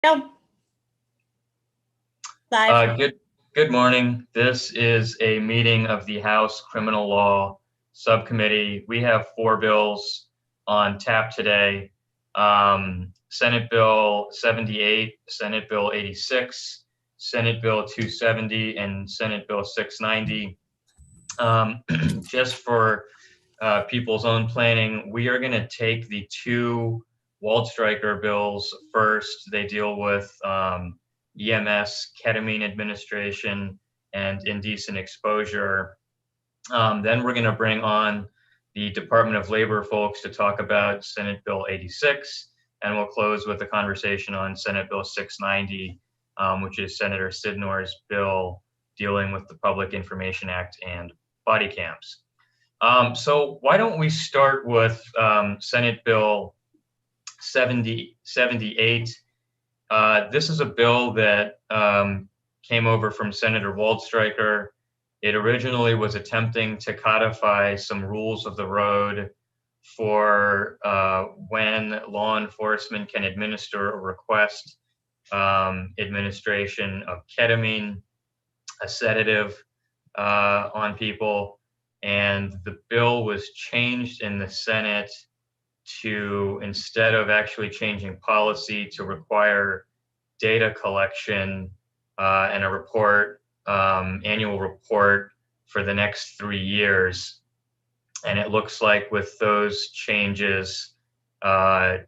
No. Live. Good morning. This is a meeting of the House Criminal Law Subcommittee. We have 4 bills on tap today. Senate Bill 78, Senate Bill 86, Senate Bill 270, and Senate Bill 690. Just for people's own planning, we are going to take the 2 Waldstreicher bills first. They deal with EMS, ketamine administration, and indecent exposure. Then we're going to bring on the Department of Labor folks to talk about Senate Bill 86, and we'll close with a conversation on Senate Bill 690, which is Senator Sidnor's bill dealing with the Public Information Act and body cams. So why don't we start with Senate Bill 78. This is a bill that came over from Senator Waldstreicher. It originally was attempting to codify some rules of the road for when law enforcement can administer or request administration of ketamine, a sedative, on people. And the bill was changed in the Senate to, instead of actually changing policy, to require data collection and a report, annual report for the next 3 years. And it looks like with those changes, I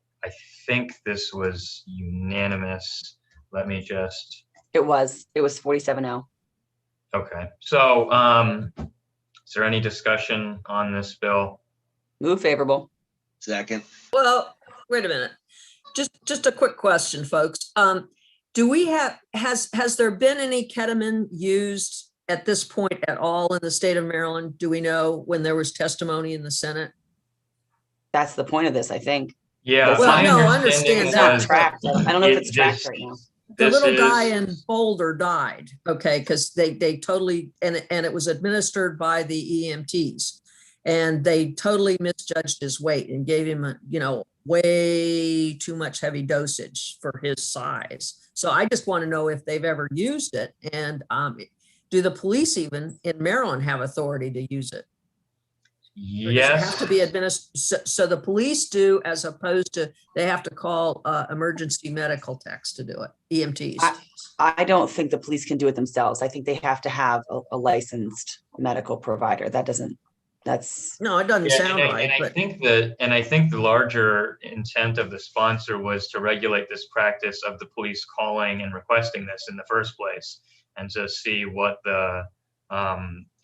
think this was unanimous. Let me just. It was 47-0. Okay. So is there any discussion on this bill? Move favorable. Second. Well, wait a minute. Just a quick question, folks. Do we have, has there been any ketamine used at this point at all in the state of Maryland? Do we know when there was testimony in the Senate? That's the point of this, I think. Yeah. Well, no, I understand It's that. not tracked. I don't know if it's tracked right now. The little guy in Boulder died, okay, because they totally, and it was administered by the EMTs, and they totally misjudged his weight and gave him way too much heavy dosage for his size. So I just want to know if they've ever used it, and do the police even in Maryland have authority to use it? Yes. Does it have to be administered? So the police do, as opposed to they have to call emergency medical techs to do it, EMTs. I don't think the police can do it themselves. I think they have to have a licensed medical provider. No, it doesn't sound right. I think the larger intent of the sponsor was to regulate this practice of the police calling and requesting this in the first place, and to see what the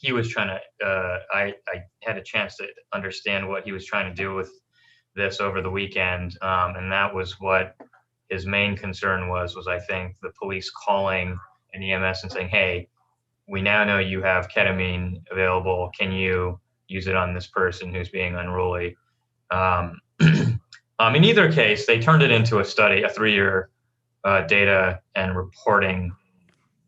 he was trying to, I had a chance to understand what he was trying to do with this over the weekend. And that was what his main concern was I think the police calling an EMS and saying, hey, we now know you have ketamine available. Can you use it on this person who's being unruly? In either case, they turned it into a study, a 3-year data and reporting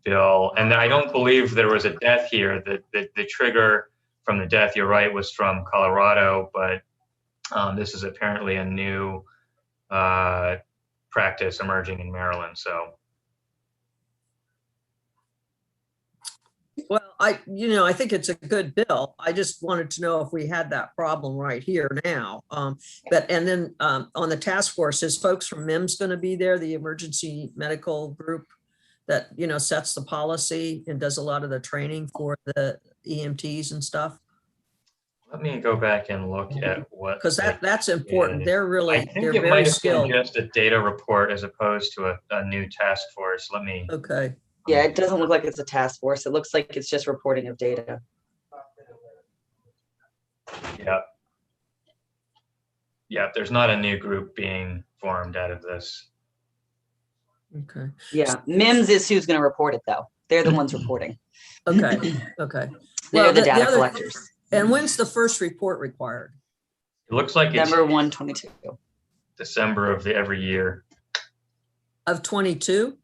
bill, and I don't believe there was a death here. The trigger from the death, you're right, was from Colorado, but this is apparently a new practice emerging in Maryland. So, well, I think it's a good bill. I just wanted to know if we had that problem right here now. And then on the task force, is folks from MIMS going to be there, the emergency medical group that sets the policy and does a lot of the training for the EMTs and stuff? Let me go back and look at what, because that's important. They're it very skilled. Just a data report as opposed to a new task force. Let me. Okay. Yeah, it doesn't look like it's a task force. It looks like it's just reporting of data. Yeah. There's not a new group being formed out of this. Okay. Yeah, MIMS is who's going to report it, though. They're the ones reporting. Okay. They're the data collectors. And when's the first report required? It looks like December 1, 22. December of every year. Of 22?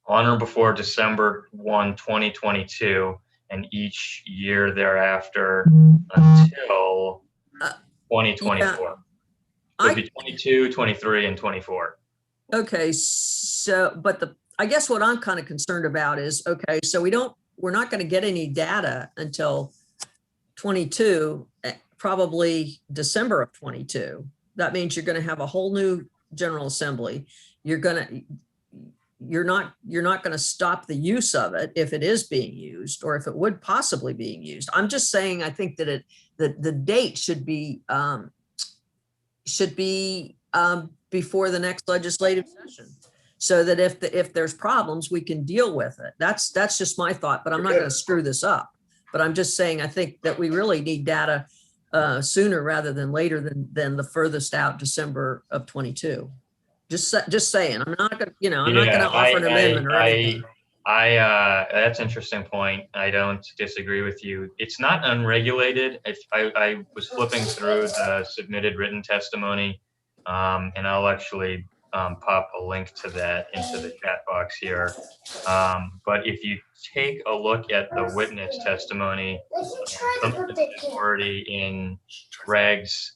On or before December 1, 2022, and each year thereafter until 2024. It could be 22, 23, and 24. Okay, so, but I guess what I'm kind of concerned about is, okay, so we're not going to get any data until 22, probably December of 22. That means you're going to have a whole new General Assembly. You're not going to stop the use of it if it is being used, or if it would possibly being used. I'm just saying, I think that the date should be before the next legislative session, so that if there's problems, we can deal with it. That's just my thought, but I'm not going to screw this up. But I'm just saying, I think that we really need data sooner rather than later than the furthest out December of 22. Just saying, I'm not going to, I'm not going to offer an amendment or anything. That's an interesting point. I don't disagree with you. It's not unregulated. I was flipping through the submitted written testimony, and I'll actually pop a link to that into the chat box here. But if you take a look at the witness testimony, some of it's already in regs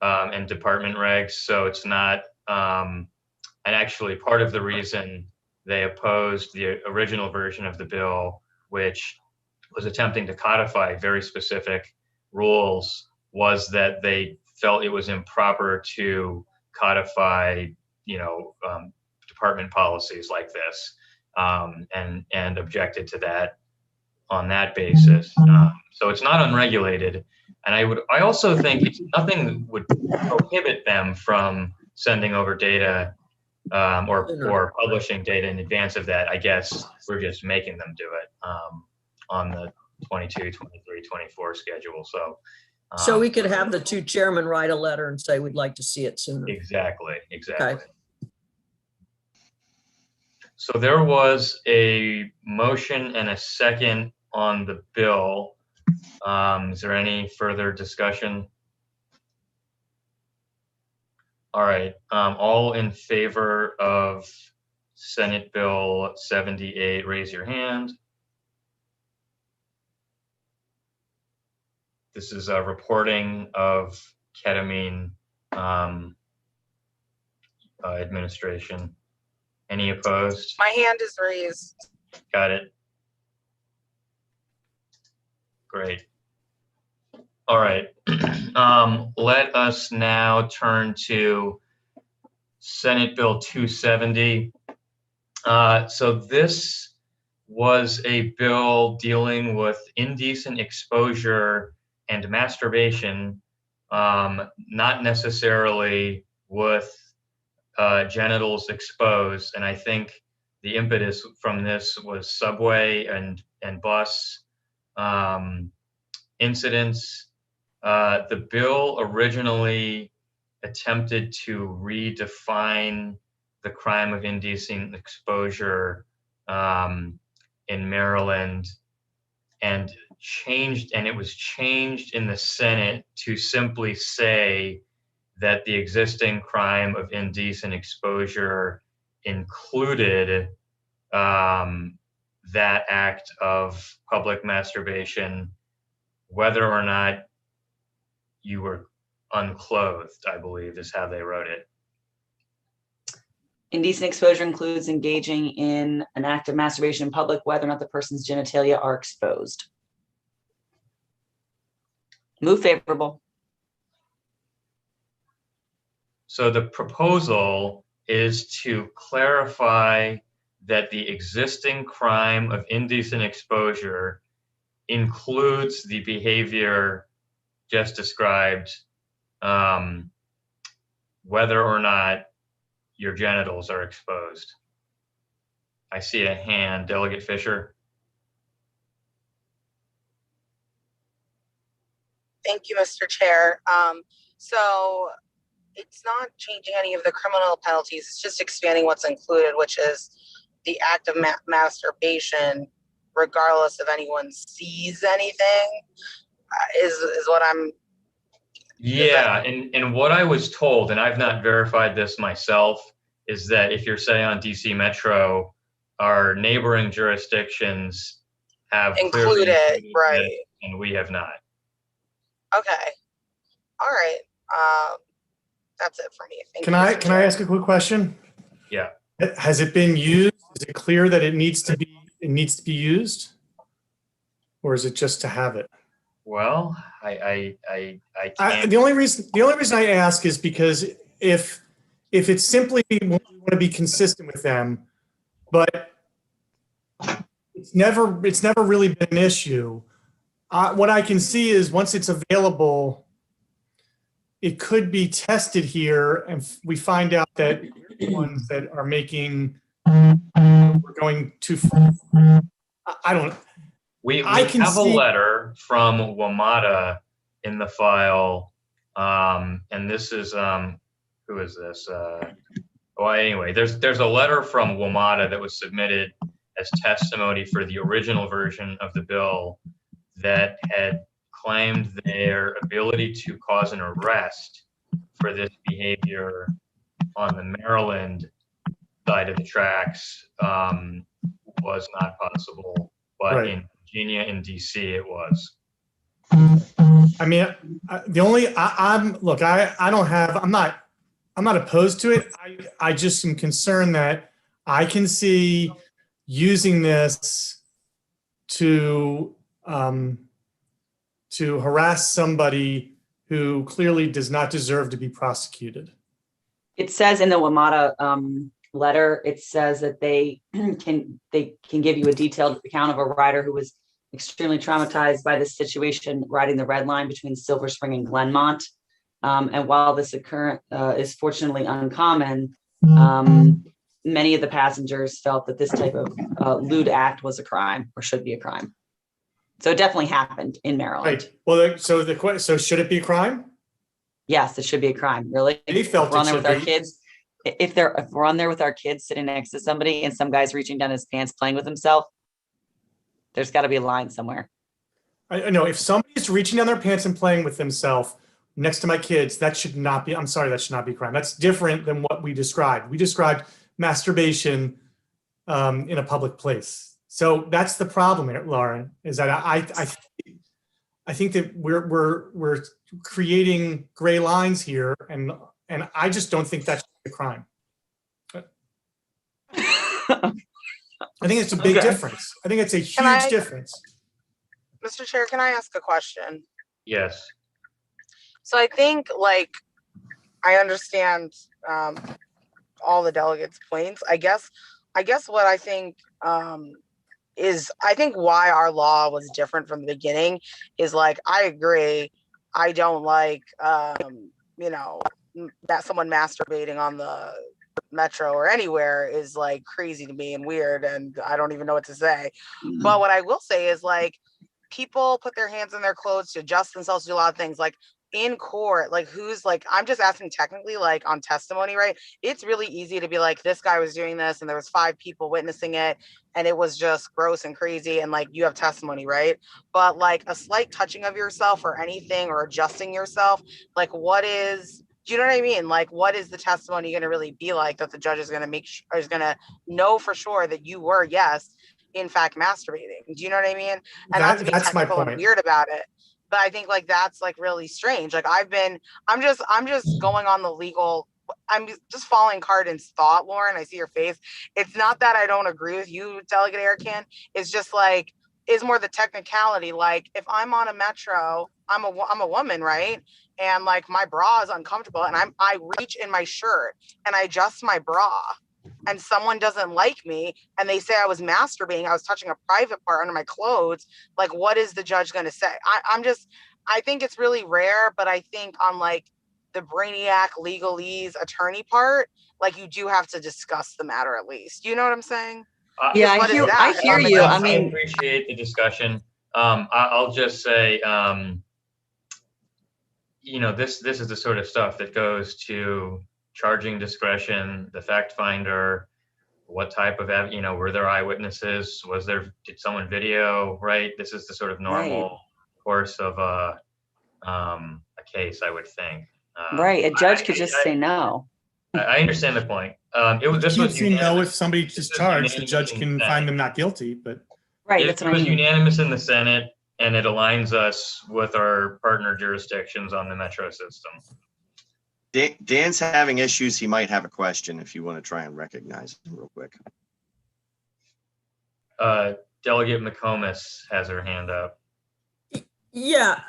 and department regs, so it's not. And actually, part of the reason they opposed the original version of the bill, which was attempting to codify very specific rules, was that they felt it was improper to codify, department policies like this, and objected to that on that basis. So it's not unregulated, and I also think nothing would prohibit them from sending over data. Or publishing data in advance of that. I guess we're just making them do it on the 22, 23, 24 schedule. So we could have the two chairmen write a letter and say, we'd like to see it sooner. Exactly. Okay. So there was a motion and a second on the bill. Is there any further discussion? All right, all in favor of Senate Bill 78, raise your hand. This is a reporting of ketamine administration. Any opposed? My hand is raised. Got it. Great. All right, let us now turn to Senate Bill 270. So this was a bill dealing with indecent exposure and masturbation, not necessarily with genitals exposed. And I think the impetus from this was subway and bus incidents. The bill originally attempted to redefine the crime of indecent exposure in Maryland, and it was changed in the Senate to simply say that the existing crime of indecent exposure included that act of public masturbation, whether or not you were unclothed, I believe is how they wrote it. Indecent exposure includes engaging in an act of masturbation in public, whether or not the person's genitalia are exposed. Move favorable. So the proposal is to clarify that the existing crime of indecent exposure includes the behavior just described, whether or not your genitals are exposed. I see a hand, Delegate Fisher. Thank you, Mr. Chair. So it's not changing any of the criminal penalties. It's just expanding what's included, which is the act of masturbation, regardless if anyone sees anything, is what I'm. Yeah, and what I was told, and I've not verified this myself, is that if you're, say, on DC Metro, our neighboring jurisdictions have included, right? It, and we have not. Okay. All right. That's it for me. Thank you, Can I ask a quick question? Yeah. Has it been used? Is it clear that it needs to be used? Or is it just to have it? Well, I can't. The only reason I ask is because if it's simply we want to be consistent with them, but it's never really been an issue. What I can see is once it's available, it could be tested here, and we find out that ones that are making we're going too far. I don't. We I can have a see- letter from WMATA in the file, and this is who is this? Well, anyway, there's a letter from WMATA that was submitted as testimony for the original version of the bill that had claimed their ability to cause an arrest for this behavior on the Maryland side of the tracks was not possible, but Right. in Virginia and DC it was. I mean, the only I'm not opposed to it. I just am concerned that I can see using this to harass somebody who clearly does not deserve to be prosecuted. It says in the WMATA letter, it says that they can give you a detailed account of a rider who was extremely traumatized by this situation riding the red line between Silver Spring and Glenmont. And while this occurrence is fortunately uncommon, many of the passengers felt that this type of lewd act was a crime or should be a crime. So it definitely happened in Maryland. Right. Well, so should it be a crime? Yes, it should be a crime. Really, They felt if we're on it there with should our be. kids. If we're on there with our kids sitting next to somebody and some guy's reaching down his pants playing with himself, there's got to be a line somewhere. I know if somebody's reaching down their pants and playing with themselves next to my kids, that should not be. I'm sorry, that should not be a crime. That's different than what we described. We described masturbation in a public place. So that's the problem here, Lauren, is that I think that we're creating gray lines here, and I just don't think that's a crime. I think it's a big difference. I think it's a huge difference. Mr. Chair, can I ask a question? Yes. So I think, like, I understand all the delegates' points. I guess what I think is, I think why our law was different from the beginning is, like, I agree. I don't like, that someone masturbating on the metro or anywhere is like crazy to me and weird, and I don't even know what to say. But what I will say is, like, people put their hands in their clothes to adjust themselves to do a lot of things, like in court, like who's like, I'm just asking technically, like on testimony, right? It's really easy to be like, this guy was doing this and there was 5 people witnessing it and it was just gross and crazy, and like you have testimony, right? But like a slight touching of yourself or anything, or adjusting yourself, like do you know what I mean? Like, what is the testimony going to really be like that the judge is going to is going to know for sure that you were, yes, in fact, masturbating? Do you know what I mean? And not to be technical and weird about it, but I think like that's like really strange. Like I'm just going on the legal. I'm just following Cardin's thought, Lauren. I see your face. It's not that I don't agree with you, Delegate Erican. It's just like, is more the technicality. Like if I'm on a metro, I'm a woman, right? And like my bra is uncomfortable and I reach in my shirt and I adjust my bra and someone doesn't like me and they say I was masturbating, I was touching a private part under my clothes, like what is the judge going to say? I think it's really rare, but I think on like the brainiac legalese attorney part, like you do have to discuss the matter at least. You know what I'm saying? Yeah, I hear you. I mean, I appreciate the discussion. I'll just say, this is the sort of stuff that goes to charging discretion, the fact finder, what type of, were there eyewitnesses? Did someone video, right? This is the sort of normal course of a case, I would think. Right, a judge could just say no. I understand the point. This was if somebody just charged, the judge can find them not guilty, but. Right, that's what I mean. It was unanimous in the Senate, and it aligns us with our partner jurisdictions on the metro system. Dan's having issues. He might have a question if you want to try and recognize him real quick. Delegate McComas has her hand up. Yeah.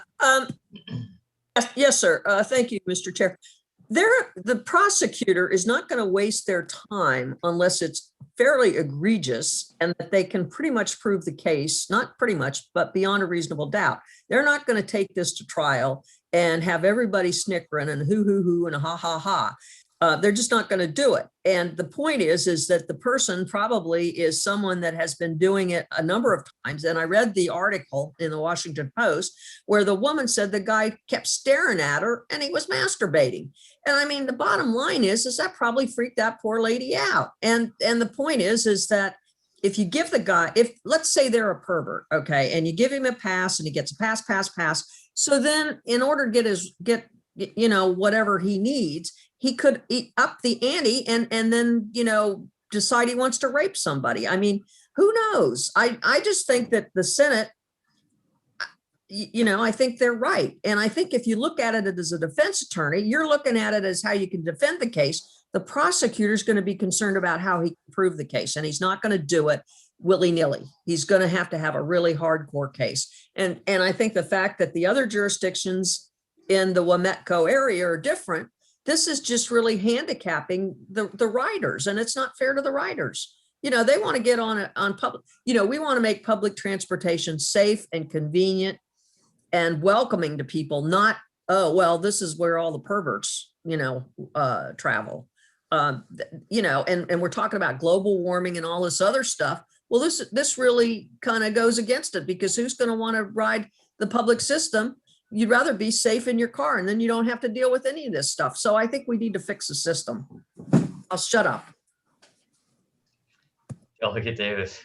Yes, sir. Thank you, Mr. Chair. The prosecutor is not going to waste their time unless it's fairly egregious and that they can pretty much prove the case, not pretty much, but beyond a reasonable doubt. They're not going to take this to trial and have everybody snickering and hoo and ha ha ha. They're just not going to do it. And the point is that the person probably is someone that has been doing it a number of times. And I read the article in the Washington Post where the woman said the guy kept staring at her and he was masturbating. And I mean, the bottom line is that probably freaked that poor lady out. And the point is that if you give the guy, let's say they're a pervert, okay, and you give him a pass and he gets a pass. So then in order to get whatever he needs, he could up the ante and then, decide he wants to rape somebody. I mean, who knows? I just think that the Senate, I think they're right. And I think if you look at it as a defense attorney, you're looking at it as how you can defend the case. The prosecutor is going to be concerned about how he can prove the case, and he's not going to do it willy-nilly. He's going to have a really hardcore case. And I think the fact that the other jurisdictions in the Wametco area are different, this is just really handicapping the riders, and it's not fair to the riders. They want to get on public, we want to make public transportation safe and convenient and welcoming to people, not, oh, well, this is where all the perverts, travel. And we're talking about global warming and all this other stuff. Well, this really kind of goes against it, because who's going to want to ride the public system? You'd rather be safe in your car, and then you don't have to deal with any of this stuff. So I think we need to fix the system. I'll shut up. Delegate Davis.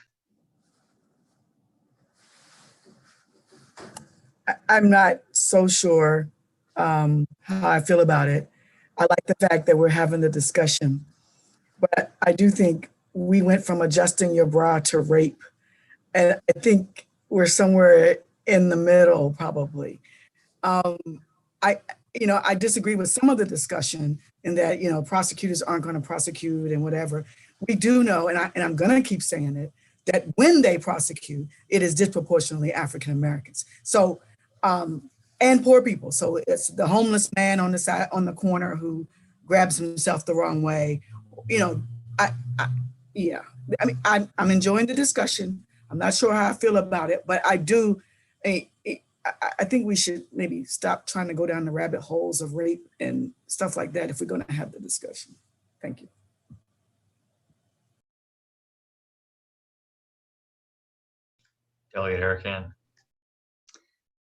I'm not so sure how I feel about it. I like the fact that we're having the discussion, but I do think we went from adjusting your bra to rape. And I think we're somewhere in the middle, probably. I disagree with some of the discussion in that, prosecutors aren't going to prosecute and whatever. We do know, and I'm going to keep saying it, that when they prosecute, it is disproportionately African Americans. So, and poor people. So it's the homeless man on the side, on the corner, who grabs himself the wrong way. I'm enjoying the discussion. I'm not sure how I feel about it, but I do. I think we should maybe stop trying to go down the rabbit holes of rape and stuff like that if we're going to have the discussion. Thank you. Delegate Hurricane.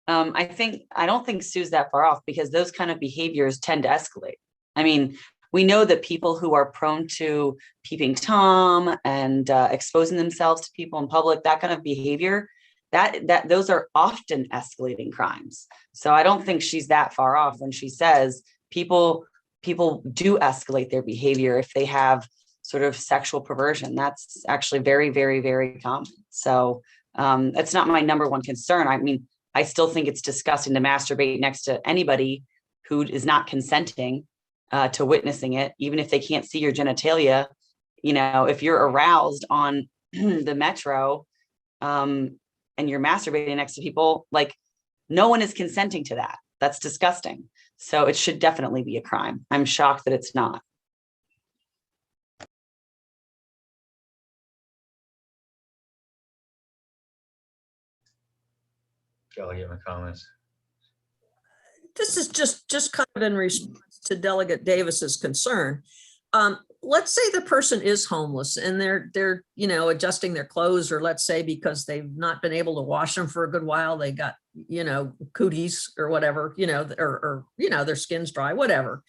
I don't think Sue's that far off, because those kind of behaviors tend to escalate. I mean, we know that people who are prone to peeping Tom and exposing themselves to people in public, that kind of behavior, that those are often escalating crimes. So I don't think she's that far off when she says people do escalate their behavior if they have sort of sexual perversion. That's actually very, very, very common. So that's not my number one concern. I mean, I still think it's disgusting to masturbate next to anybody who is not consenting to witnessing it, even if they can't see your genitalia. If you're aroused on the metro and you're masturbating next to people, like, no one is consenting to that. That's disgusting. So it should definitely be a crime. I'm shocked that it's not. Delegate McComas. This is just kind of in response to Delegate Davis's concern. Let's say the person is homeless and they're adjusting their clothes, or let's say because they've not been able to wash them for a good while, they got cooties or whatever, or their skin's dry, whatever.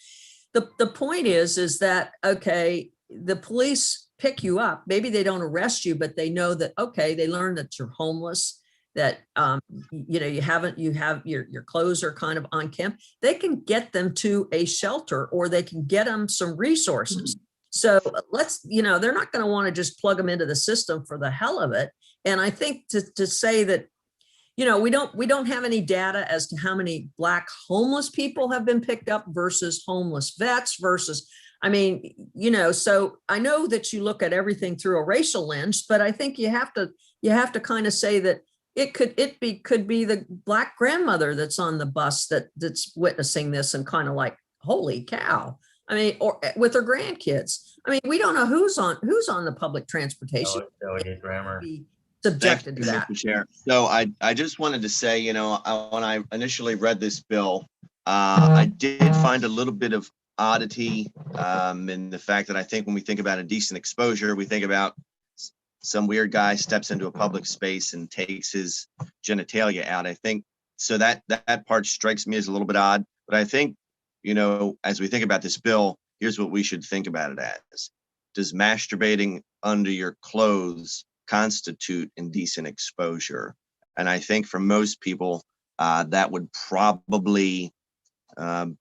The point is that, okay, the police pick you up. Maybe they don't arrest you, but they know that, okay, they learn that you're homeless, that you have your clothes are kind of unkempt. They can get them to a shelter, or they can get them some resources. So they're not going to want to just plug them into the system for the hell of it. And I think to say that, you know, we don't have any data as to how many Black homeless people have been picked up versus homeless vets versus, I mean, you know, so I know that you look at everything through a racial lens, but I think you have to kind of say that it could be the Black grandmother that's on the bus that's witnessing this and kind of like, holy cow. I mean, or with her grandkids. I mean, we don't know who's on the public transportation. Delegate Grammer. Be Thank subjected you, to that. Mr. Chair. So I just wanted to say, you know, when I initially read this bill, I did find a little bit of oddity in the fact that I think when we think about indecent exposure, we think about some weird guy steps into a public space and takes his genitalia out. I think so that part strikes me as a little bit odd, but I think, you know, as we think about this bill, here's what we should think about it as. Does masturbating under your clothes constitute indecent exposure? And I think for most people, that would probably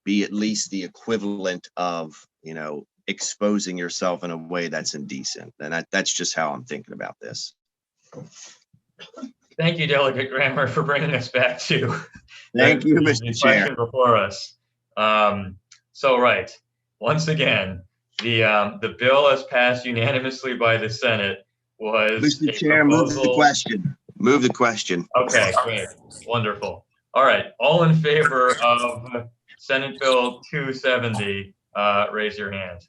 be at least the equivalent of, you know, exposing yourself in a way that's indecent. And that's just how I'm thinking about this. Thank you, Delegate Grammer, for bringing us back to Thank you, the Mr. Chair. question before us. So right, once again, the bill as passed unanimously by the Senate was Mr. a Chair, move the proposal. question. Move the question. Okay, great, wonderful. All right, all in favor of Senate Bill 270, raise your hand.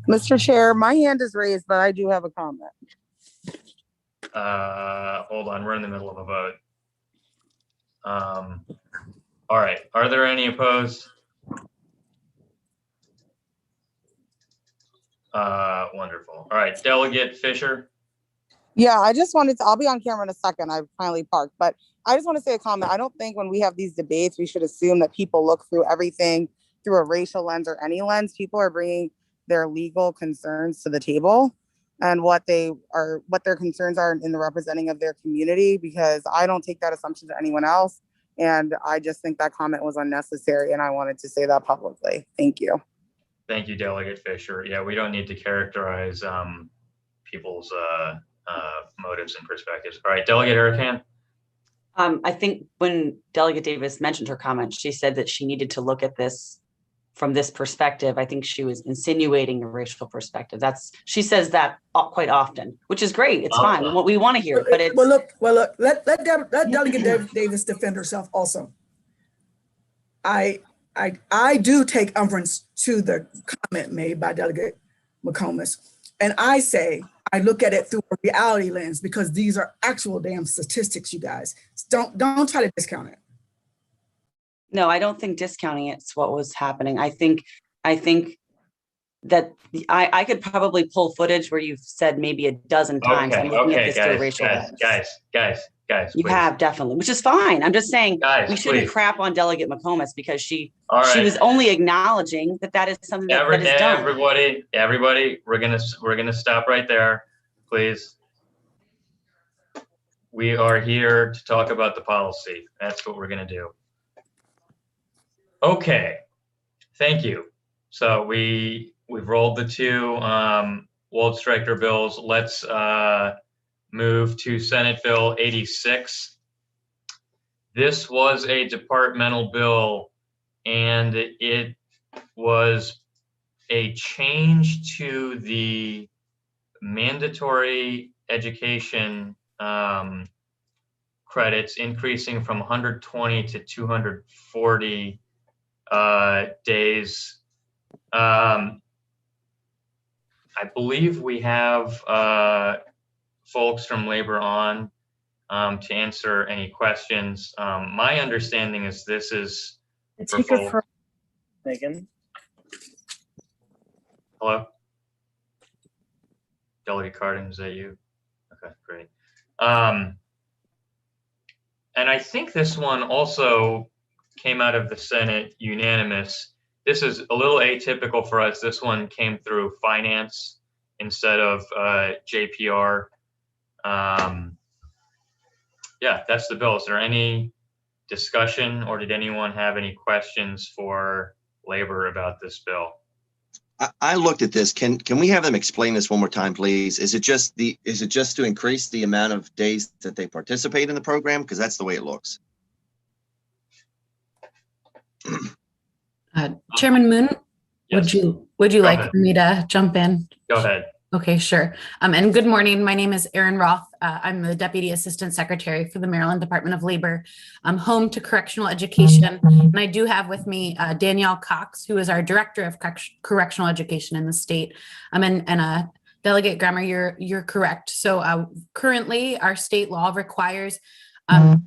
Mr. Chair, my hand is raised, but I do have a comment. Hold on, we're in the middle of a vote. All right, are there any opposed? Wonderful. All right, Delegate Fisher. Yeah, I just wanted to, I'll be on camera in a second. I've finally parked, but I just want to say a comment. I don't think when we have these debates, we should assume that people look through everything through a racial lens or any lens. People are bringing their legal concerns to the table and what their concerns are in the representing of their community, because I don't take that assumption to anyone else. And I just think that comment was unnecessary. And I wanted to say that publicly. Thank you. Thank you, Delegate Fisher. Yeah, we don't need to characterize people's motives and perspectives. All right, Delegate Erican. I think when Delegate Davis mentioned her comment, she said that she needed to look at this from this perspective. I think she was insinuating a racial perspective. She says that quite often, which is great. It's fine. What we want to hear, but it's well, look. Let Delegate Davis defend herself. Also, I do take umbrance to the comment made by Delegate McComas, and I say I look at it through a reality lens because these are actual damn statistics. You guys don't try to discount it. no, I don't think discounting it's what was happening. I think that I could probably pull footage where you've said maybe a dozen times. I'm looking at this through a racial lens. Guys, you please. have definitely, which is fine. I'm just saying Guys, we shouldn't please. crap on Delegate McComas because she right. was only acknowledging that is something that is done. Everybody, we're gonna stop right there, please. We are here to talk about the policy. That's what we're gonna do. Okay, thank you. So we've rolled the two Wald-Streicher bills. Let's move to Senate Bill 86. This was a departmental bill, and it was a change to the mandatory education credits, increasing from 120 to 240 days. I believe we have folks from labor on to answer any questions. My understanding is this is for folks. Megan. Hello? Delegate Cardin, is that you? Okay, great. And I think this one also came out of the Senate unanimous. This is a little atypical for us. This one came through finance instead of JPR. Yeah, that's the bill. Is there any discussion or did anyone have any questions for labor about this bill? I looked at this. Can we have them explain this one more time, please? Is it just to increase the amount of days that they participate in the program? Because that's the way it looks. Chairman Moon, Yes. would you Go like ahead. for me to jump in? Go ahead. Okay, sure. And good morning. My name is Erin Roth. I'm the Deputy Assistant Secretary for the Maryland Department of Labor. I'm home to correctional education. And I do have with me Danielle Cox, who is our Director of Correctional Education in the state. And Delegate Grammer, you're correct. So currently our state law requires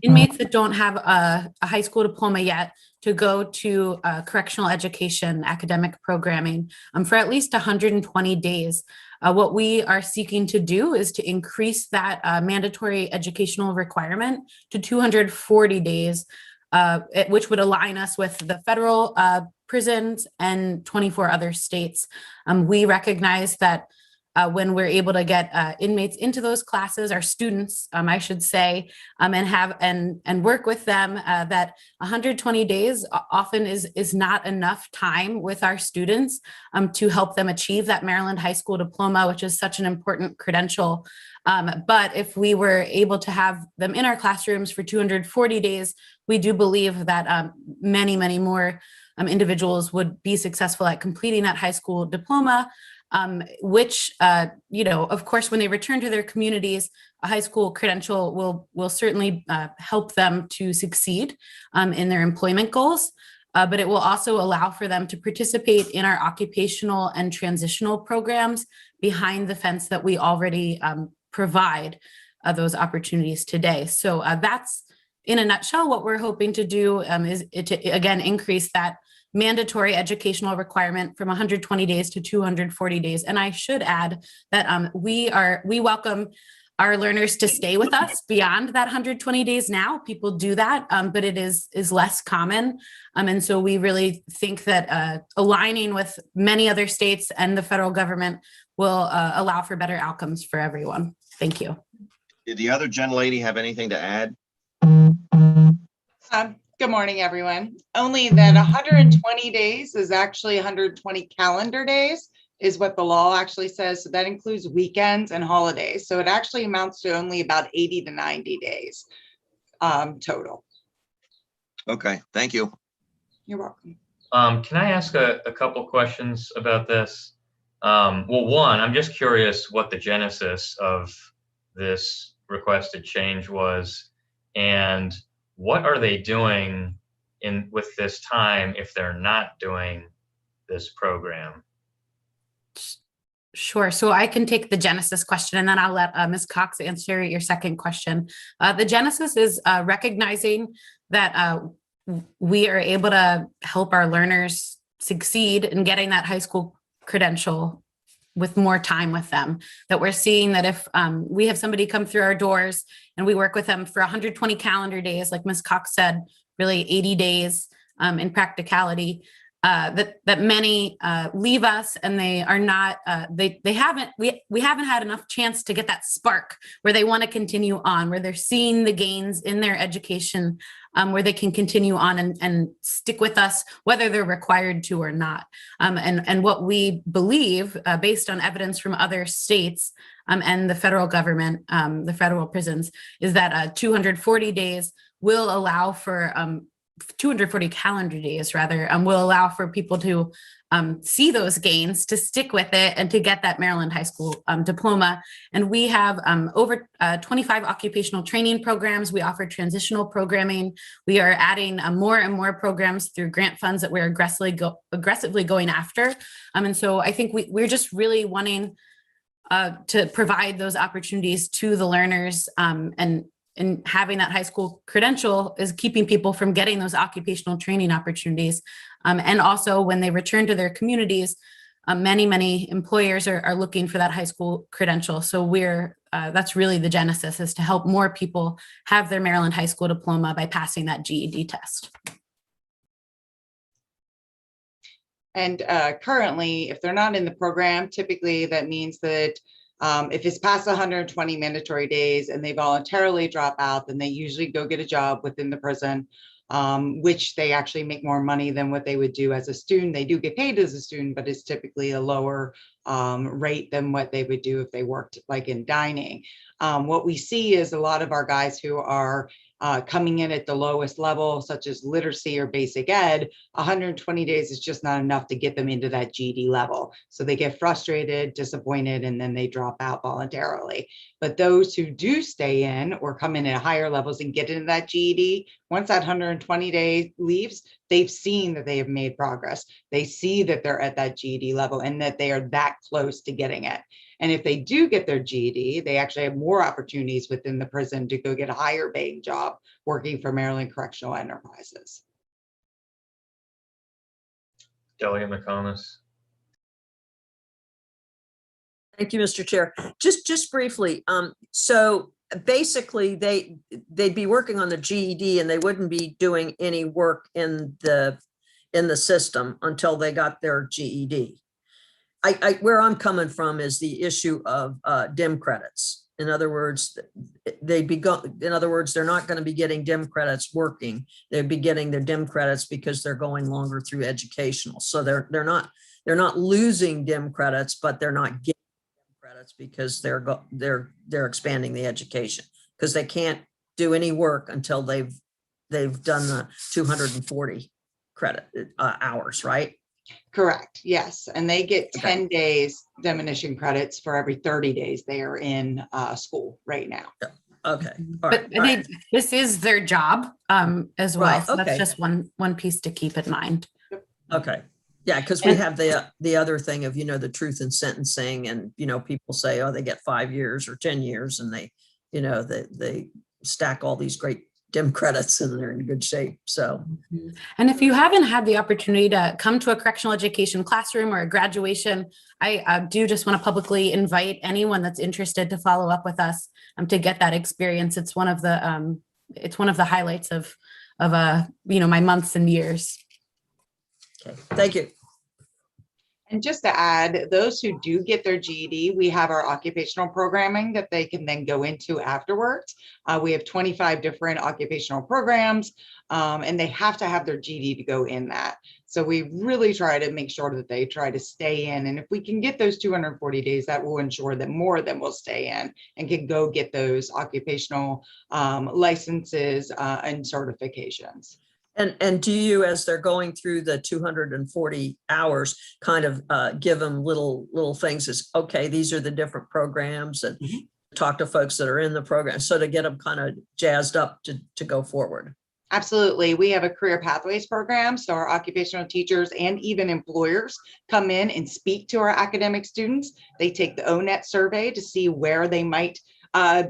inmates that don't have a high school diploma yet to go to correctional education academic programming for at least 120 days. What we are seeking to do is to increase that mandatory educational requirement to 240 days, which would align us with the federal prisons and 24 other states. We recognize that when we're able to get inmates into those classes, our students, I should say, and work with them, that 120 days often is not enough time with our students to help them achieve that Maryland high school diploma, which is such an important credential. But if we were able to have them in our classrooms for 240 days, we do believe that many, many more individuals would be successful at completing that high school diploma. Which, of course, when they return to their communities, a high school credential will certainly help them to succeed in their employment goals, but it will also allow for them to participate in our occupational and transitional programs behind the fence that we already provide those opportunities today. So that's, in a nutshell, what we're hoping to do is to, again, increase that mandatory educational requirement from 120 days to 240 days. And I should add that we welcome our learners to stay with us beyond that 120 days now. People do that, but it is less common. And so we really think that aligning with many other states and the federal government will allow for better outcomes for everyone. Thank you. Did the other gentlelady have anything to add? Good morning, everyone. Only that 120 days is actually 120 calendar days is what the law actually says. So that includes weekends and holidays. So it actually amounts to only about 80 to 90 days total. Okay, thank you. You're welcome. Can I ask a couple questions about this? Well, one, I'm just curious what the genesis of this requested change was, and what are they doing with this time if they're not doing this program? Sure. So I can take the genesis question, and then I'll let Ms. Cox answer your second question. The genesis is recognizing that we are able to help our learners succeed in getting that high school credential with more time with them, that we're seeing that if we have somebody come through our doors and we work with them for 120 calendar days, like Ms. Cox said, really 80 days in practicality, that many leave us and they are not, we haven't had enough chance to get that spark where they want to continue on, where they're seeing the gains in their education, where they can continue on and stick with us, whether they're required to or not. And what we believe, based on evidence from other states and the federal government, the federal prisons, is that 240 days will allow for 240 calendar days rather, will allow for people to see those gains, to stick with it, and to get that Maryland high school diploma. And we have over 25 occupational training programs. We offer transitional programming. We are adding more and more programs through grant funds that we're aggressively going after. And so I think we're just really wanting to provide those opportunities to the learners, and having that high school credential is keeping people from getting those occupational training opportunities. And also when they return to their communities, many employers are looking for that high school credential. So that's really the genesis, is to help more people have their Maryland high school diploma by passing that GED test. And currently, if they're not in the program, typically that means that if it's past 120 mandatory days and they voluntarily drop out, then they usually go get a job within the prison. which they actually make more money than what they would do as a student. They do get paid as a student, but it's typically a lower rate than what they would do if they worked like in dining. What we see is a lot of our guys who are coming in at the lowest level, such as literacy or basic ed, 120 days is just not enough to get them into that GED level. So they get frustrated, disappointed, and then they drop out voluntarily. But those who do stay in or come in at higher levels and get into that GED, once that 120 days leaves, they've seen that they have made progress. They see that they're at that GED level and that they are that close to getting it. And if they do get their GED, they actually have more opportunities within the prison to go get a higher paying job working for Maryland Correctional Enterprises. Delegate McComas. Thank you, Mr. Chair. Just briefly, so basically they'd be working on the GED and they wouldn't be doing any work in the system until they got their GED. Where I'm coming from is the issue of DIM credits. In other words, they're not going to be getting DIM credits working. They'd be getting their DIM credits because they're going longer through educational. So they're not losing DIM credits, but they're not getting DIM credits because they're expanding the education, because they can't do any work until they've done the 240 credit hours, right? Correct. Yes. And they get 10 Okay. days diminution credits for every 30 days they are in school right now. Okay. All But right. this is their job as well. Right, So that's okay. just one piece to keep in mind. Okay. Yeah, because we have the other thing of, the truth in sentencing, and, people say, oh, they get 5 years or 10 years, and they stack all these great DIM credits and they're in good shape. So. And if you haven't had the opportunity to come to a correctional education classroom or a graduation, I do just want to publicly invite anyone that's interested to follow up with us to get that experience. It's one of the highlights of my months and years. Okay. Thank you. And just to add, those who do get their GED, we have our occupational programming that they can then go into afterwards. We have 25 different occupational programs, and they have to have their GED to go in that. So we really try to make sure that they try to stay in. And if we can get those 240 days, that will ensure that more of them will stay in and can go get those occupational licenses and certifications. And do you, as they're going through the 240 hours, kind of give them little things as, okay, these are the different programs, and talk to folks that are in the program, so to get them kind of jazzed up to go forward? Absolutely. We have a career pathways program. So our occupational teachers and even employers come in and speak to our academic students. They take the ONET survey to see where they might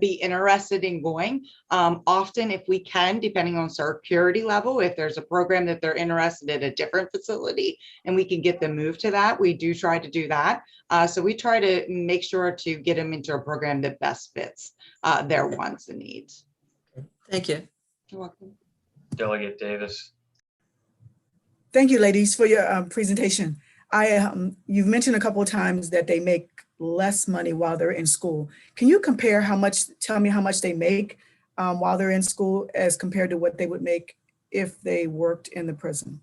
be interested in going. Often, if we can, depending on security level, if there's a program that they're interested in a different facility and we can get them moved to that, we do try to do that. So we try to make sure to get them into a program that best fits their wants and needs. Thank you. You're welcome. Delegate Davis. Thank you, ladies, for your presentation. You've mentioned a couple of times that they make less money while they're in school. Can you compare tell me how much they make while they're in school as compared to what they would make if they worked in the prison?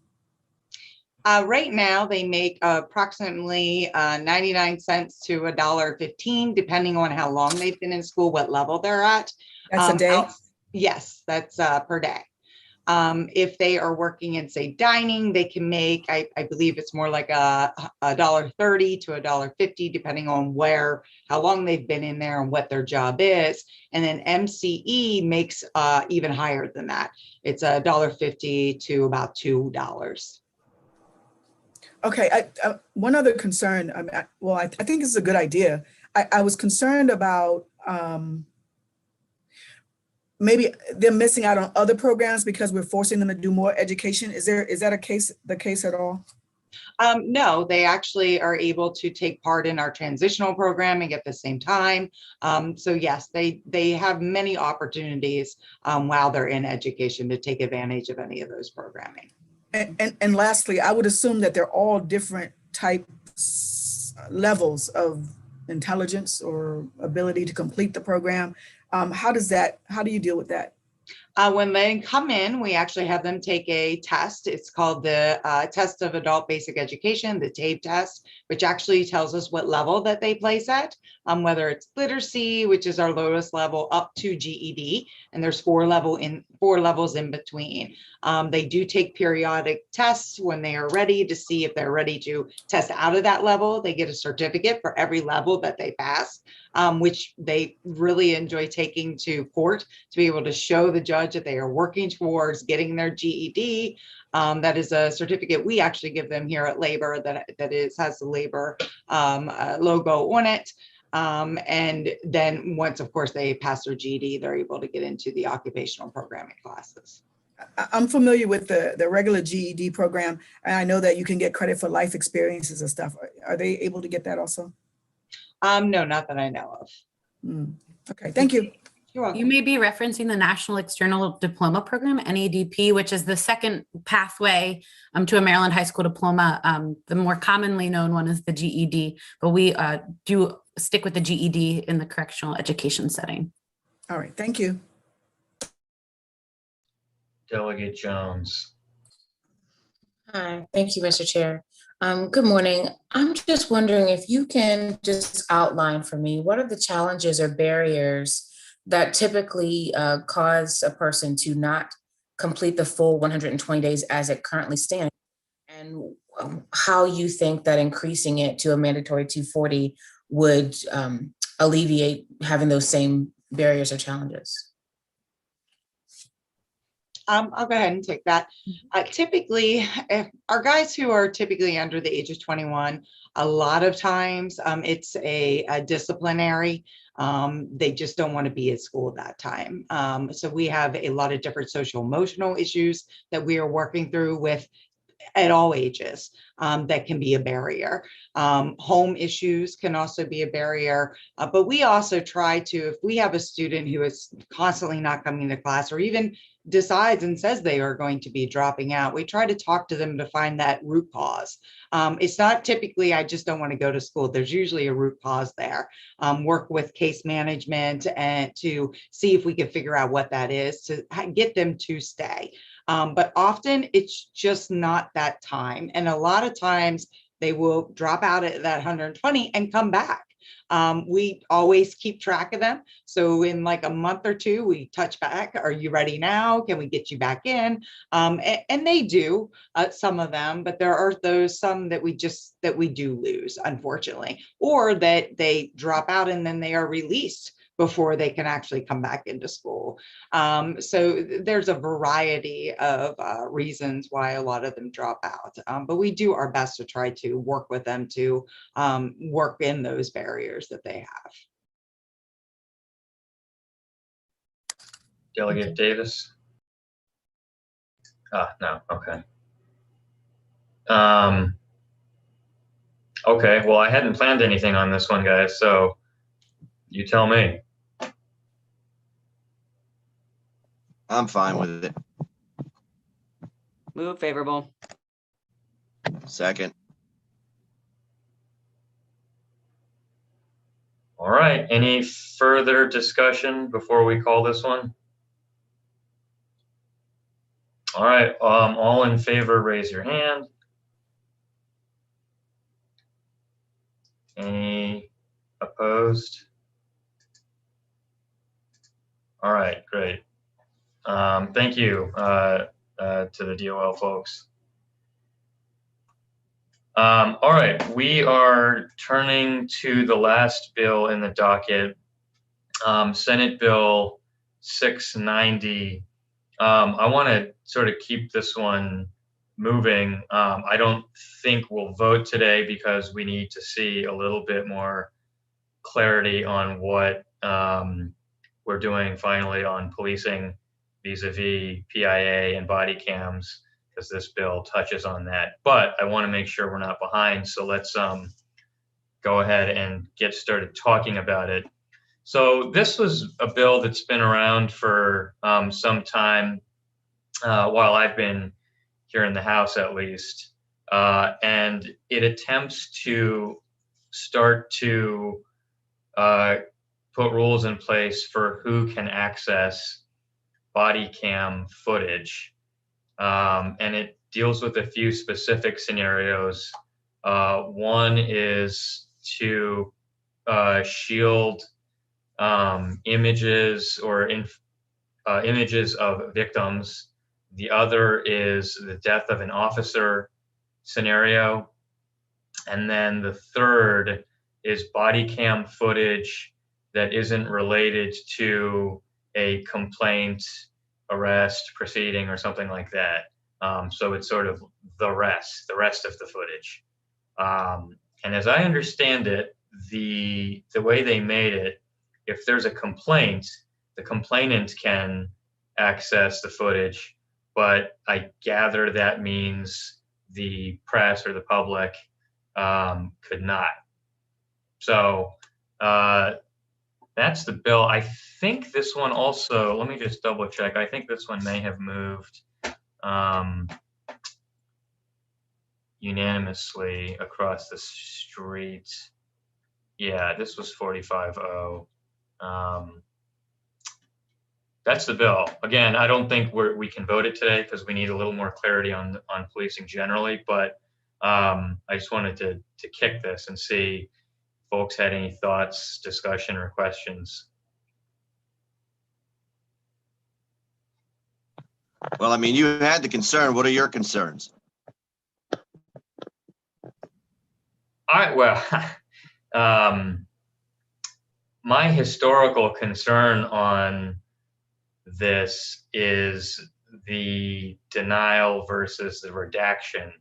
Right now, they make approximately 99 cents to $1.15, depending on how long they've been in school, what level they're at. That's a day? Yes, that's per day. If they are working in, say, dining, they can make, I believe it's more like $1.30 to $1.50, depending on how long they've been in there and what their job is. And then MCE makes even higher than that. It's $1.50 to about $2. Okay, one other concern, I think it's a good idea. I was concerned about maybe they're missing out on other programs because we're forcing them to do more education. Is that the case at all? No, they actually are able to take part in our transitional programming at the same time. So yes, they have many opportunities while they're in education to take advantage of any of those programming. And lastly, I would assume that they're all different levels of intelligence or ability to complete the program. How do you deal with that? When they come in, we actually have them take a test. It's called the Test of Adult Basic Education, the TABE test, which actually tells us what level that they place at, whether it's literacy, which is our lowest level, up to GED, and there's four levels in between. They do take periodic tests when they are ready to see if they're ready to test out of that level. They get a certificate for every level that they pass, which they really enjoy taking to court to be able to show the judge that they are working towards getting their GED. That is a certificate we actually give them here at Labor has the Labor logo on it. And then once, of course, they pass their GED, they're able to get into the occupational programming classes. I'm familiar with the regular GED program, and I know that you can get credit for life experiences and stuff. Are they able to get that also? No, not that I know of. Okay, thank you. You're welcome. You may be referencing the National External Diploma Program, NADP, which is the second pathway to a Maryland high school diploma. The more commonly known one is the GED, but we do stick with the GED in the correctional education setting. All right, thank you. Delegate Jones. Hi, thank you, Mr. Chair. Good morning. I'm just wondering if you can just outline for me, what are the challenges or barriers that typically cause a person to not complete the full 120 days as it currently stands, and how you think that increasing it to a mandatory 240 would alleviate having those same barriers or challenges? I'll go ahead and take that. Typically, if our guys who are typically under the age of 21, a lot of times it's a disciplinary. They just don't want to be at school that time. So we have a lot of different social emotional issues that we are working through with at all ages that can be a barrier. Home issues can also be a barrier, but we also try to, if we have a student who is constantly not coming to class or even decides and says they are going to be dropping out, we try to talk to them to find that root cause. It's not typically, I just don't want to go to school. There's usually a root cause there. Work with case management and to see if we can figure out what that is to get them to stay. But often it's just not that time. And a lot of times they will drop out at that 120 and come back. We always keep track of them. So in like a month or two, we touch back. Are you ready now? Can we get you back in? And they do, some of them, but there are some that we do lose, unfortunately, or that they drop out and then they are released before they can actually come back into school. So there's a variety of reasons why a lot of them drop out, but we do our best to try to work with them to work in those barriers that they have. Delegate Davis? No, okay. Okay, well, I hadn't planned anything on this one, guys, so you tell me. I'm fine with it. Move favorable. Second. All right, any further discussion before we call this one? All right, all in favor, raise your hand. Any opposed? All right, great. Thank you to the DOL folks. All right, we are turning to the last bill in the docket, Senate Bill 690. I want to sort of keep this one moving. I don't think we'll vote today because we need to see a little bit more clarity on what we're doing finally on policing vis-a-vis PIA and body cams, because this bill touches on that. But I want to make sure we're not behind, so let's go ahead and get started talking about it. So this was a bill that's been around for some time, while I've been here in the House at least, and it attempts to start to put rules in place for who can access body cam footage. And it deals with a few specific scenarios. One is to shield images or images of victims. The other is the death of an officer scenario. And then the third is body cam footage that isn't related to a complaint, arrest, proceeding, or something like that. So it's sort of the rest of the footage. And as I understand it, the way they made it, if there's a complaint, the complainant can access the footage, but I gather that means the press or the public could not. So that's the bill. I think this one also, let me just double check. I think this one may have moved unanimously across the street. Yeah, this was 45-0. That's the bill. Again, I don't think we can vote it today because we need a little more clarity on policing generally, but I just wanted to kick this and see if folks had any thoughts, discussion, or questions. Well, I mean, you had the concern. What are your concerns? My historical concern on this is the denial versus the redaction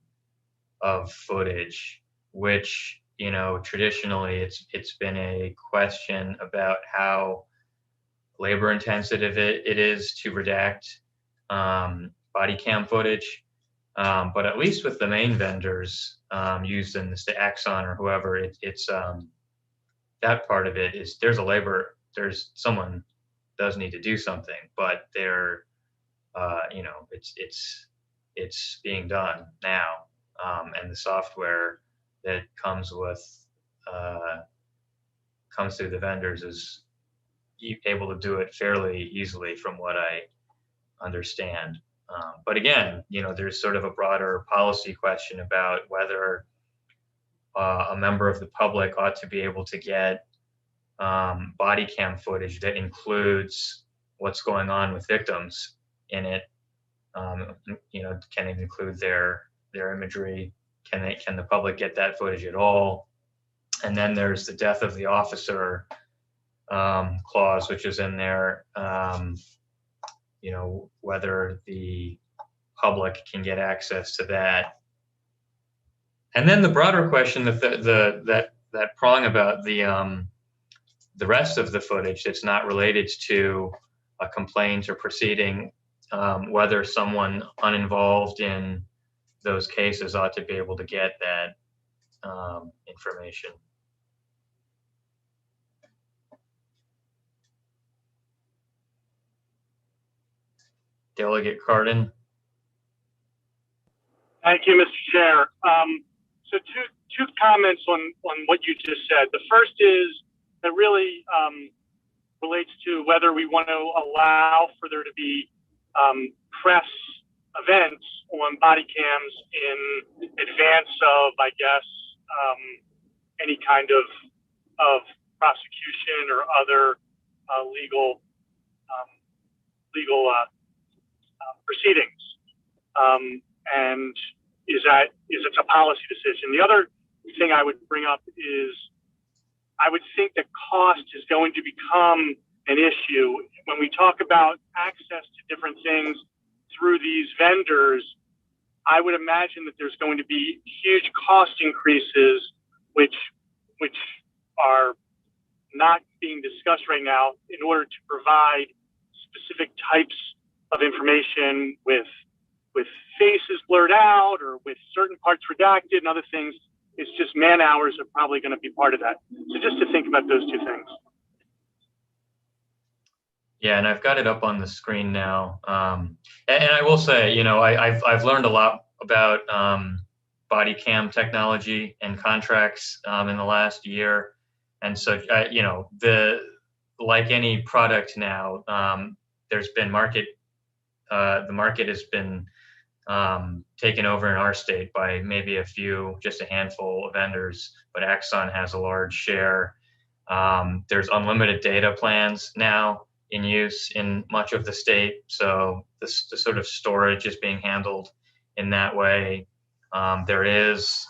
of footage, which, you know, traditionally it's been a question about how labor intensive it is to redact body cam footage. But at least with the main vendors used in this, the Axon or whoever, it's that part of it is there's someone does need to do something, but they're you know, it's being done now, and the software that comes through the vendors is able to do it fairly easily from what I understand. But again, you know, there's sort of a broader policy question about whether a member of the public ought to be able to get body cam footage that includes what's going on with victims in it. You know, can it include their imagery? Can the public get that footage at all? And then there's the death of the officer clause, which is in there. You know, whether the public can get access to that. And then the broader question that prong about the rest of the footage that's not related to a complaint or proceeding, whether someone uninvolved in those cases ought to be able to get that information. Delegate Cardin. Thank you, Mr. Chair. So two comments on what you just said. The first is that really relates to whether we want to allow for there to be press events on body cams in advance of, I guess, any kind of prosecution or other legal proceedings. And is it a policy decision? The other thing I would bring up is I would think that cost is going to become an issue when we talk about access to different things through these vendors. I would imagine that there's going to be huge cost increases, which are not being discussed right now, in order to provide specific types of information with faces blurred out or with certain parts redacted and other things. It's just man hours are probably going to be part of that. So just to think about those two things. Yeah, and I've got it up on the screen now. And I will say, you know, I've learned a lot about body cam technology and contracts in the last year. And so, you know, like any product now, there's been market the market has been taken over in our state by maybe just a handful of vendors, but Axon has a large share. There's unlimited data plans now in use in much of the state, so the sort of storage is being handled in that way. There is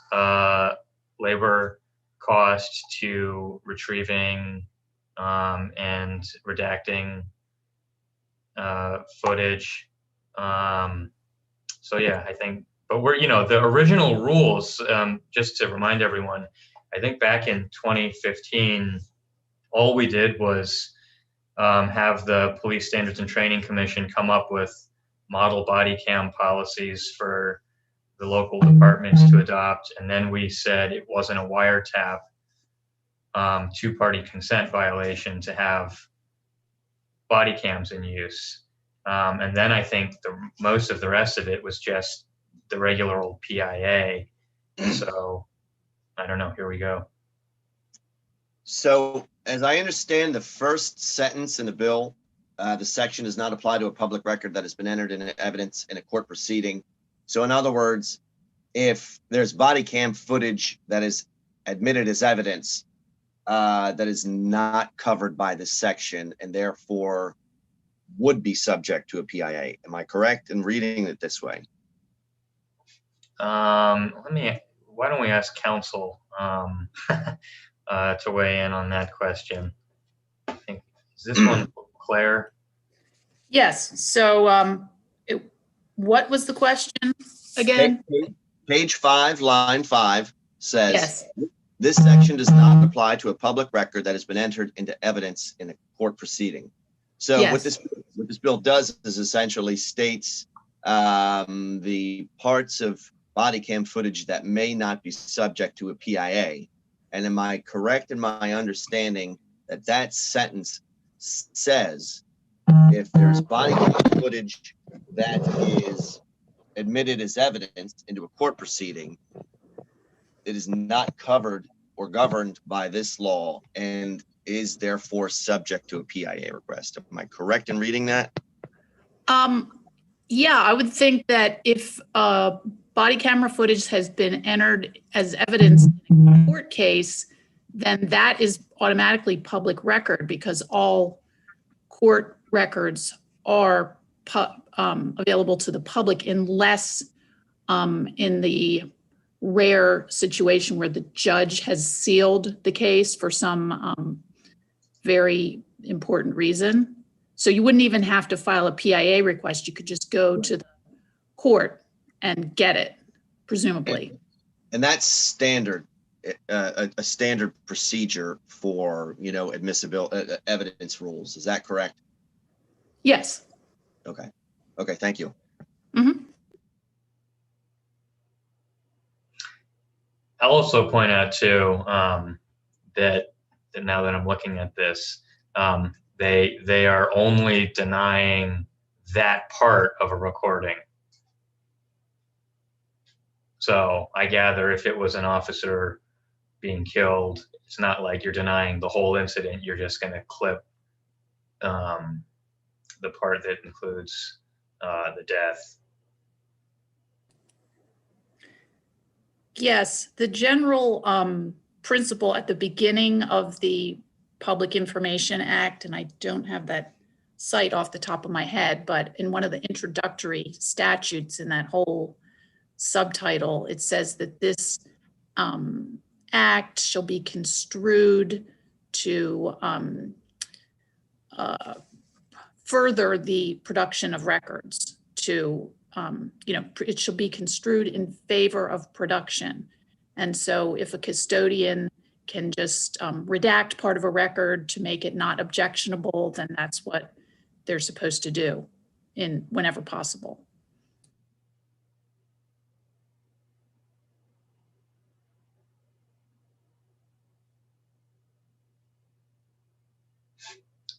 labor cost to retrieving and redacting footage. So yeah, I think, but the original rules, just to remind everyone, I think back in 2015, all we did was have the Police Standards and Training Commission come up with model body cam policies for the local departments to adopt. And then we said it wasn't a wiretap two-party consent violation to have body cams in use. And then I think most of the rest of it was just the regular old PIA. So I don't know, here we go. So as I understand the first sentence in the bill, the section does not apply to a public record that has been entered in evidence in a court proceeding. So in other words, if there's body cam footage that is admitted as evidence that is not covered by this section and therefore would be subject to a PIA. Am I correct in reading it this way? Why don't we ask counsel to weigh in on that question? I think, is this one Claire? Yes. So what was the question again? Page 5, line 5 says, Yes. This section does not apply to a public record that has been entered into evidence in a court proceeding. So Yes. what this bill does is essentially states the parts of body cam footage that may not be subject to a PIA. And am I correct in my understanding that that sentence says if there's body cam footage that is admitted as evidence into a court proceeding, it is not covered or governed by this law and is therefore subject to a PIA request? Am I correct in reading that? Yeah, I would think that if body camera footage has been entered as evidence in a court case, then that is automatically public record because all court records are available to the public unless in the rare situation where the judge has sealed the case for some very important reason. So you wouldn't even have to file a PIA request. You could just go to the court and get it, presumably. And that's standard, a standard procedure for, admissible evidence rules. Is that correct? Yes. Okay. Okay. Thank you. Mm-hmm. I'll also point out too that now that I'm looking at this, they are only denying that part of a recording. So I gather if it was an officer being killed, it's not like you're denying the whole incident. You're just going to clip the part that includes the death. Yes, the general principle at the beginning of the Public Information Act, and I don't have that cite off the top of my head, but in one of the introductory statutes in that whole subtitle, it says that this act shall be construed to further the production of records, to it shall be construed in favor of production. And so if a custodian can just redact part of a record to make it not objectionable, then that's what they're supposed to do whenever possible.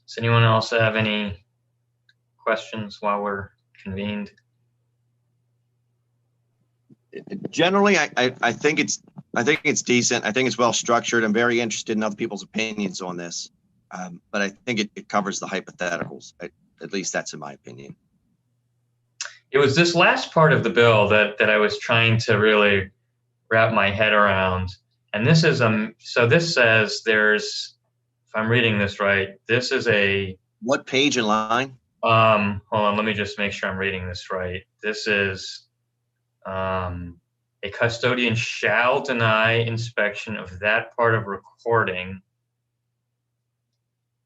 Does anyone else have any questions while we're convened? Generally, I think it's decent. I think it's well structured. I'm very interested in other people's opinions on this, but I think it covers the hypotheticals. At least that's in my opinion. It was this last part of the bill that I was trying to really wrap my head around. And this is, so this says there's, if I'm reading this right, this is a, What page and line? hold on, let me just make sure I'm reading this right. This is, a custodian shall deny inspection of that part of recording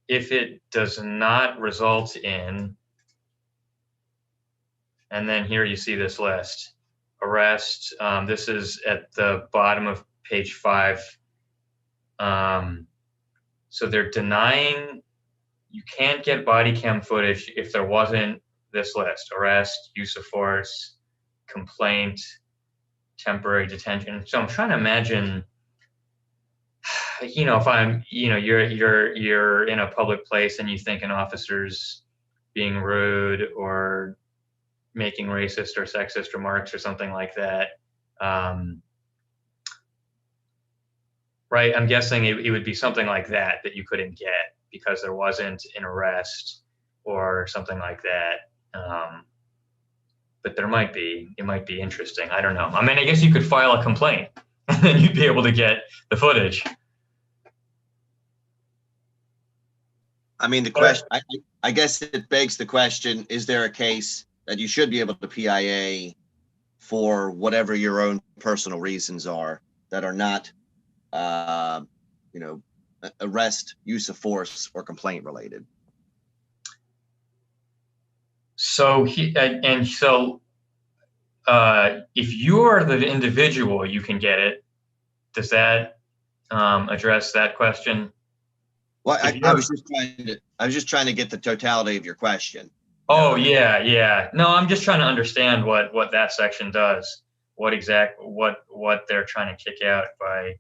if it does not result in, and then here you see this list, arrest. This is at the bottom of page 5. So they're denying, you can't get body cam footage if there wasn't this list: arrest, use of force, complaint, temporary detention. So I'm trying to imagine, you know, if I'm, you know, you're in a public place and you think an officer's being rude or making racist or sexist remarks or something like that. Right, I'm guessing it would be something like that you couldn't get because there wasn't an arrest or something like that. But there might be, it might be interesting. I don't know. I mean, I guess you could file a complaint and then you'd be able to get the footage. I mean, the question, I guess it begs the question, is there a case that you should be able to PIA for whatever your own personal reasons are that are not, you know, arrest, use of force, or complaint related? So if you're the individual, you can get it. Does that address that question? Well, I was just trying to get the totality of your question. Oh, yeah. No, I'm just trying to understand what that section does. What they're trying to kick out by,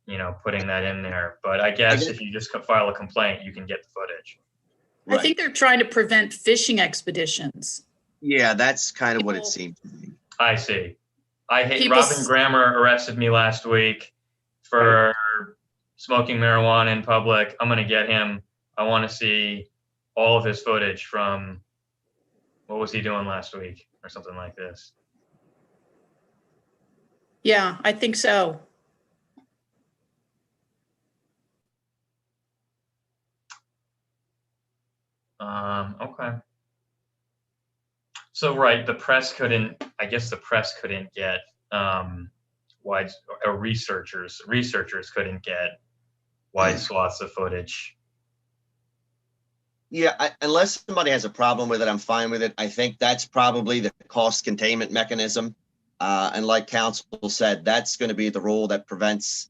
you know, putting that in there. But I guess if you just file a complaint, you can get the footage. I think they're trying to prevent fishing expeditions. Yeah, that's kind of what it seemed to me. I see. Robin Grammer arrested me last week for smoking marijuana in public. I'm going to get him. I want to see all of his footage from, what was he doing last week or something like this. Yeah, I think so. Okay. So, right, I guess the press couldn't get researchers couldn't get wide swaths of footage. Yeah, unless somebody has a problem with it, I'm fine with it. I think that's probably the cost containment mechanism. And like counsel said, that's going to be the rule that prevents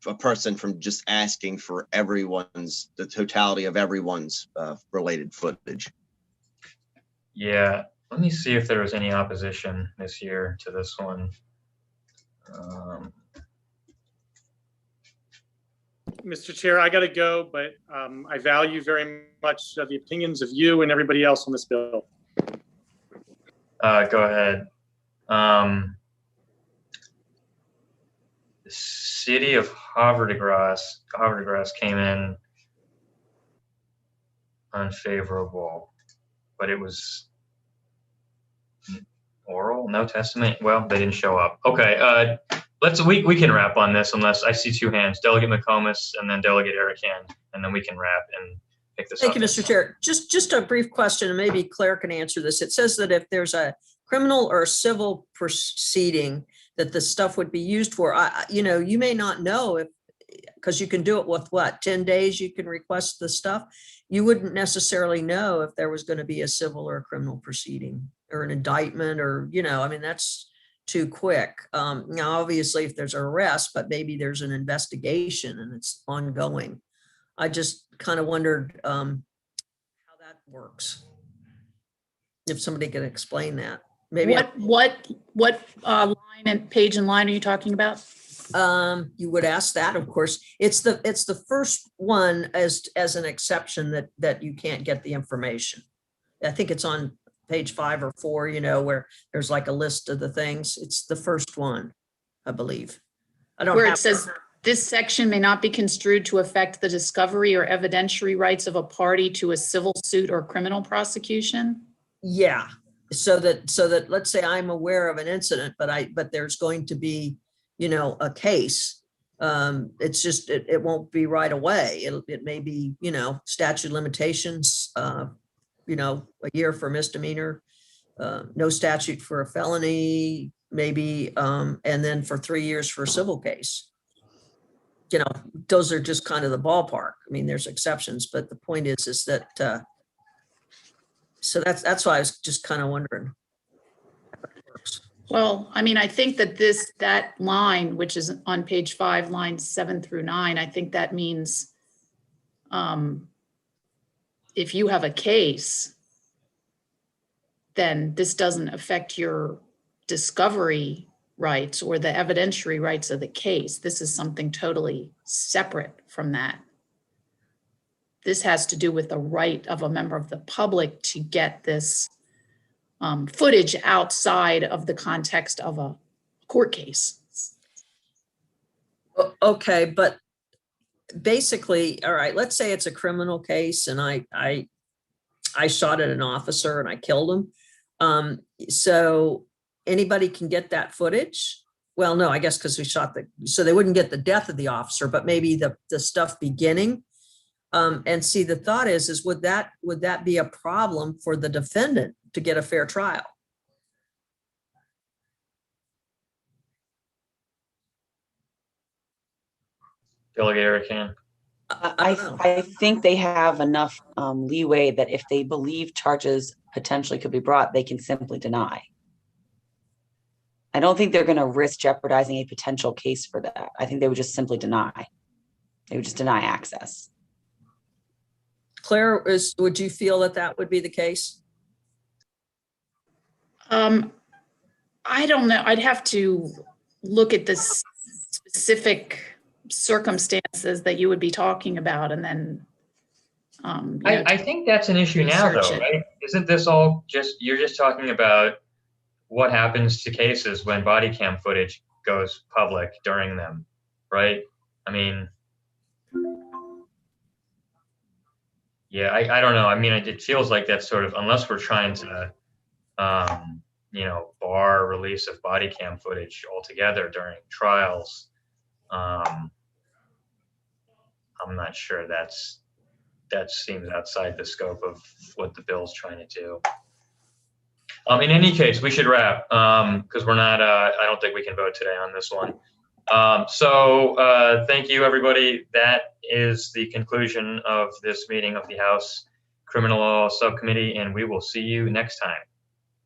a person from just asking for the totality of everyone's related footage. Yeah, let me see if there was any opposition this year to this one. Mr. Chair, I got to go, but I value very much the opinions of you and everybody else on this bill. Go ahead. The city of Havre de Grace came in unfavorable, but it was oral, no testimony. Well, they didn't show up. Okay, we can wrap on this unless I see 2 hands. Delegate McComas and then Delegate Erican, and then we can wrap and pick this up. Thank you, Mr. Chair. Just a brief question, and maybe Claire can answer this. It says that if there's a criminal or civil proceeding that the stuff would be used for, you may not know if, because you can do it with 10 days, you can request the stuff. You wouldn't necessarily know if there was going to be a civil or a criminal proceeding or an indictment or, that's too quick. Now, obviously, if there's an arrest, but maybe there's an investigation and it's ongoing. I just kind of wondered how that works. If somebody could explain that. Maybe what line and page and line are you talking about? You would ask that, of course. It's the first one as an exception that you can't get the information. I think it's on page 5 or 4, where there's like a list of the things. It's the first one, I believe. Where it says this section may not be construed to affect the discovery or evidentiary rights of a party to a civil suit or criminal prosecution. Yeah, so that let's say I'm aware of an incident, but there's going to be, a case. It's just, it won't be right away. It may be, statute of limitations, a year for misdemeanor, no statute for a felony, maybe, and then for 3 years for a civil case. Those are just kind of the ballpark. I mean, there's exceptions, but the point is that, so that's why I was just kind of wondering. Well, I mean, I think that that line, which is on page 5, lines 7 through 9, I think that means if you have a case, then this doesn't affect your discovery rights or the evidentiary rights of the case. This is something totally separate from that. This has to do with the right of a member of the public to get this footage outside of the context of a court case. Okay, but basically, all right, let's say it's a criminal case and I shot at an officer and I killed him. So anybody can get that footage? Well, no, I guess because we shot so they wouldn't get the death of the officer, but maybe the stuff beginning. And see, the thought is would that be a problem for the defendant to get a fair trial? Delegate Eric Hand. I think they have enough leeway that if they believe charges potentially could be brought, they can simply deny. I don't think they're going to risk jeopardizing a potential case for that. I think they would just simply deny. They would just deny access. Claire, would you feel that would be the case? I don't know. I'd have to look at the specific circumstances that you would be talking about, and then. I think that's an issue now, though, right? Isn't this all you're just talking about what happens to cases when body cam footage goes public during them, right? I mean, yeah, I don't know. I mean, it feels like that's sort of, unless we're trying to, bar release of body cam footage altogether during trials. I'm not sure that seems outside the scope of what the bill's trying to do. In any case, we should wrap because we're not, I don't think we can vote today on this one. So thank you, everybody. That is the conclusion of this meeting of the House Criminal Law Subcommittee, and we will see you next time.